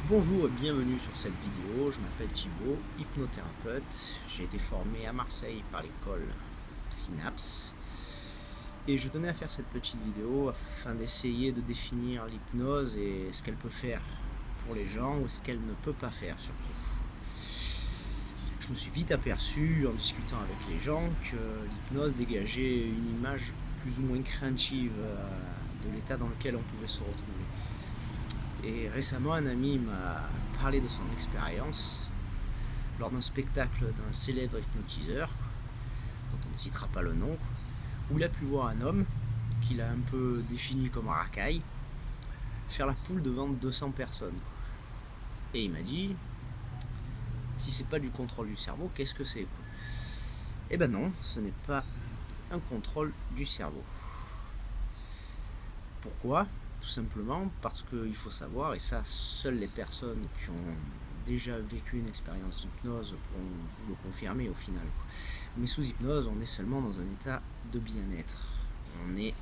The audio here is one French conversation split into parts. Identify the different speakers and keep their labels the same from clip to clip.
Speaker 1: Bonjour et bienvenue sur cette vidéo, je m'appelle Thibaut, hypnothérapeute. J'ai été formé à Marseille par l'école Synapse et je tenais à faire cette petite vidéo afin d'essayer de définir l'hypnose et ce qu'elle peut faire pour les gens ou ce qu'elle ne peut pas faire surtout. Je me suis vite aperçu en discutant avec les gens que l'hypnose dégageait une image plus ou moins craintive de l'état dans lequel on pouvait se retrouver. Et récemment, un ami m'a parlé de son expérience lors d'un spectacle d'un célèbre hypnotiseur, dont on ne citera pas le nom, où il a pu voir un homme, qu'il a un peu défini comme un racaille, faire la poule devant 200 personnes. Et il m'a dit, si c'est pas du contrôle du cerveau, qu'est-ce que c'est? Eh ben non, ce n'est pas un contrôle du cerveau. Pourquoi? Tout simplement parce qu'il faut savoir, et ça, seules les personnes qui ont déjà vécu une expérience d'hypnose pourront vous le confirmer au final. Mais sous hypnose, on est seulement dans un état de bien-être. On est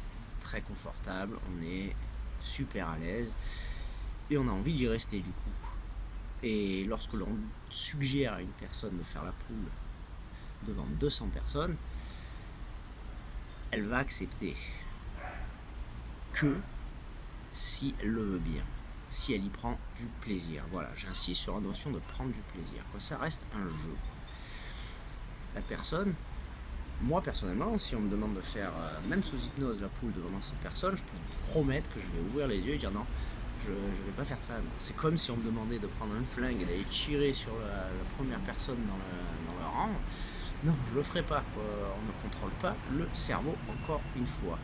Speaker 1: très confortable, on est super à l'aise, et on a envie d'y rester du coup. Et lorsque l'on suggère à une personne de faire la poule devant 200 personnes, elle va accepter que si elle le veut bien, si elle y prend du plaisir. Voilà, j'insiste sur la notion de prendre du plaisir. Ça reste un jeu. La personne, moi personnellement, si on me demande de faire, même sous hypnose, la poule devant 100 personnes, je peux vous promettre que je vais ouvrir les yeux et dire non, je vais pas faire ça. C'est comme si on me demandait de prendre un flingue et d'aller tirer sur la première personne dans le rang. Non, je le ferai pas. On ne contrôle pas le cerveau, encore une fois.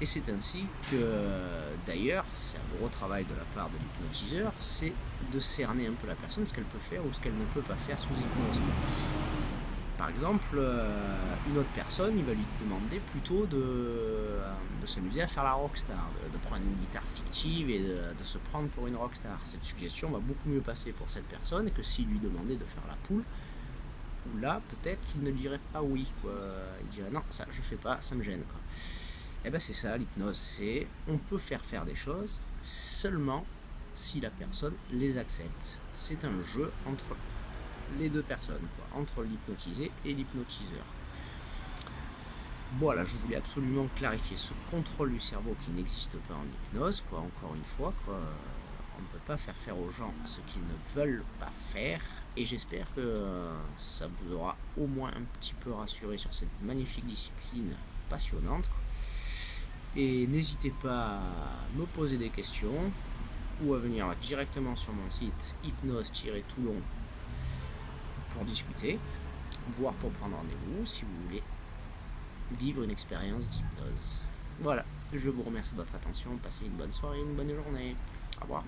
Speaker 1: Et c'est ainsi que, d'ailleurs, c'est un gros travail de la part de l'hypnotiseur, c'est de cerner un peu la personne, ce qu'elle peut faire ou ce qu'elle ne peut pas faire sous hypnose. Par exemple, une autre personne, il va lui demander plutôt de s'amuser à faire la rockstar, de prendre une guitare fictive et de se prendre pour une rockstar. Cette suggestion va beaucoup mieux passer pour cette personne que s'il lui demandait de faire la poule, où là, peut-être qu'il ne dirait pas oui. Il dirait non, ça je fais pas, ça me gêne. Et ben c'est ça l'hypnose, c'est on peut faire des choses seulement si la personne les accepte. C'est un jeu entre les deux personnes, entre l'hypnotisé et l'hypnotiseur. Voilà, je voulais absolument clarifier ce contrôle du cerveau qui n'existe pas en hypnose, encore une fois, on ne peut pas faire aux gens ce qu'ils ne veulent pas faire, et j'espère que ça vous aura au moins un petit peu rassuré sur cette magnifique discipline passionnante. Et n'hésitez pas à me poser des questions ou à venir directement sur mon site hypnose-toulon pour discuter, voire pour prendre rendez-vous si vous voulez vivre une expérience d'hypnose. Voilà, je vous remercie de votre attention, passez une bonne soirée, une bonne journée. Au revoir.